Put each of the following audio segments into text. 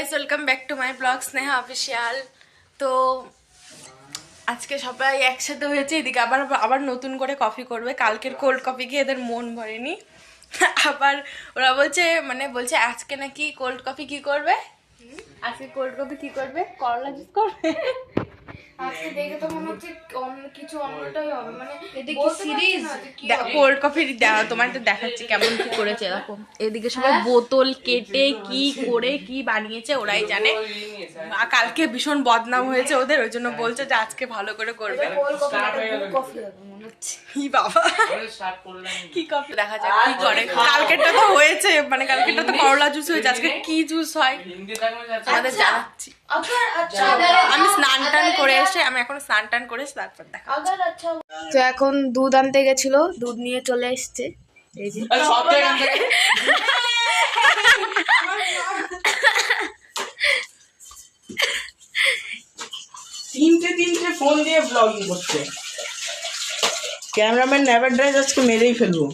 Guys, welcome back to my blog Sneha official. তো আজকে সবাই একসাথে হয়েছে, এদিকে আবার আবার নতুন করে কফি করবে। কালকের কোল্ড কফি খেয়ে এদের মন ভরেনি। আবার ওরা বলছে আজকে নাকি কোল্ড কফি কি করবে, আজকে কোল্ড কফি কি করবে, করলা জুস করবে। আজকে দেখে তো মনে হচ্ছে অন্য কিছু অন্যটাই হবে, মানে এটা কি সিরিজ কোল্ড কফি। তোমার তো দেখাচ্ছি কেমন কি করেছে। এরকম এদিকে সবাই বোতল কেটে কি করে কি বানিয়েছে ওরাই জানে। কালকে ভীষণ বদনাম হয়েছে ওদের, ওই জন্য বলছে যে আজকে ভালো করে করবে। কি বাবা কি কফি, দেখা যাক কি করে। কালকেরটা তো হয়েছে, মানে কালকেরটা তো করলা জুস হয়েছে, আজকে কি জুস হয় আমাদের জানাচ্ছি। আমি স্নান টান করে এসে, আমি এখন স্নান টান করে তারপর দেখা। তো এখন দুধ আনতে গেছিল, দুধ নিয়ে চলে এসছে। এই যে তিনটে ফোন দিয়ে ব্লগিং করছে। ক্যামেরাম্যান নেভার ড্রাইভ আজকে মেরেই ফেলবো।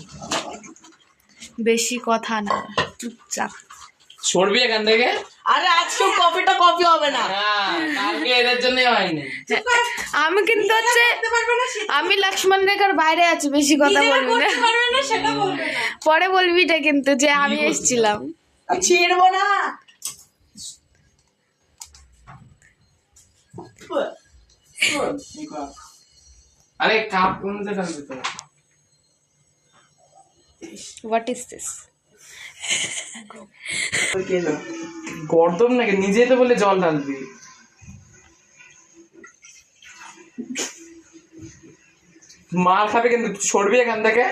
বেশি কথা না, চুপচাপ সরবি এখান থেকে। আরে আজকেও কফিটা কফি হবে না, কালকে এদের জন্যই হয়নি। আমি কিন্তু হচ্ছে আমি লক্ষ্মণ রেখার বাইরে আছি, বেশি কথা বলবি না, পরে বলবি এটা কিন্তু যে আমি এসেছিলাম। ছিড়বো না। আরে কাপ কোনতে ফেলবি তো? What is this? গর্দম নাকি, নিজেই তো বলে জল ঢালবি। মাল খাবে কিন্তু, সরবি এখান থেকে।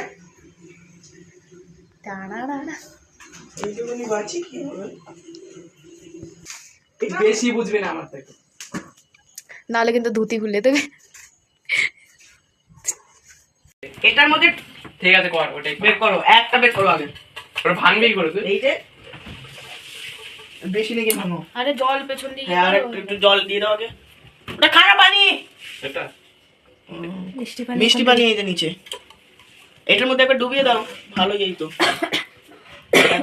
এইটুকুনি বাঁচি কি হবে? বেশি বুঝবি না আমার থেকে, নাহলে কিন্তু ধুতি খুলে দেবে। এটার মধ্যে ঠিক আছে কর, ওটাই বের করো, একটা বের করো আগে। ওটা ভাঙবি কি করে তুই? এইটা বেশি নাকি ভাঙো? আরে জল পেছন দিকে, হ্যাঁ, আর একটু জল দিয়ে দাও আগে। ওটা খারাপ পানি, এটা মিষ্টি পানি এই যে নিচে। এটার মধ্যে একবার ডুবিয়ে দাও, ভালো যাই তো।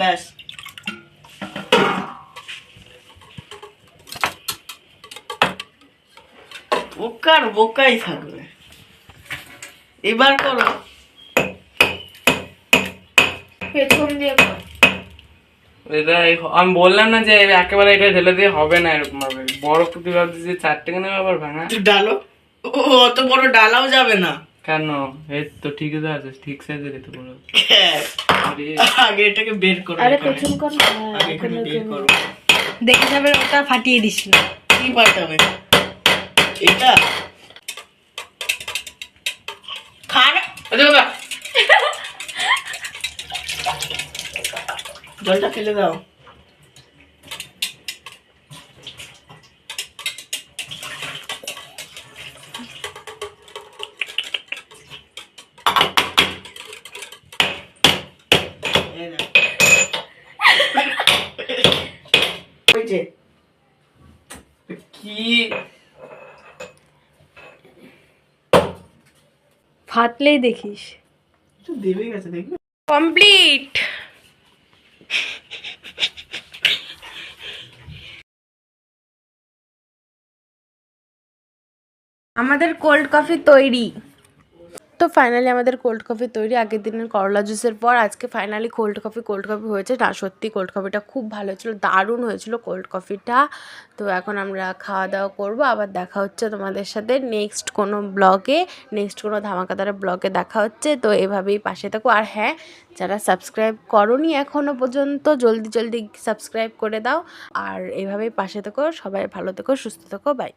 ব্যাস, বোকার বোকাই থাকবে। এবার করো, পেছন দিয়ে কর। এটা আমি বললাম না যে একেবারে এটা ঢেলে দিয়ে হবে না এরকম ভাবে। বড় প্রতিবাদ দিয়ে 4 টাকা নেবে আবার ভাঙা। তুই ডালো। অত বড় ডালাও যাবে না। কেন? এই তো ঠিকই তো আছে, ঠিক সাইজের তো বড়। আগে এটাকে বের করো। আরে পেছন কর, আগে এখানে বের করো। দেখে যাবে ওটা ফাটিয়ে দিস না। কি পাঠাবে এটা? খারাপ। আচ্ছা বাবা, জলটা ফেলে দাও। কি ফাটলেই দেখিস। দেবে গেছে, দেখবে। কমপ্লিট। আমাদের কোল্ড কফি তৈরি। তো ফাইনালি আমাদের কোল্ড কফি তৈরি। আগের দিনের করলা জুসের পর আজকে ফাইনালি কোল্ড কফি হয়েছে। না সত্যি কোল্ড কফিটা খুব ভালো হয়েছিলো, দারুণ হয়েছিল কোল্ড কফিটা। তো এখন আমরা খাওয়া দাওয়া করবো, আবার দেখা হচ্ছে তোমাদের সাথে নেক্সট কোনো ব্লগে, নেক্সট কোনো ধামাকাদার ব্লগে দেখা হচ্ছে। তো এভাবেই পাশে থাকো। আর হ্যাঁ, যারা সাবস্ক্রাইব করোনি এখনও পর্যন্ত, জলদি জলদি সাবস্ক্রাইব করে দাও। আর এভাবেই পাশে থাকো, সবাই ভালো থেকো, সুস্থ থেকো, বাই।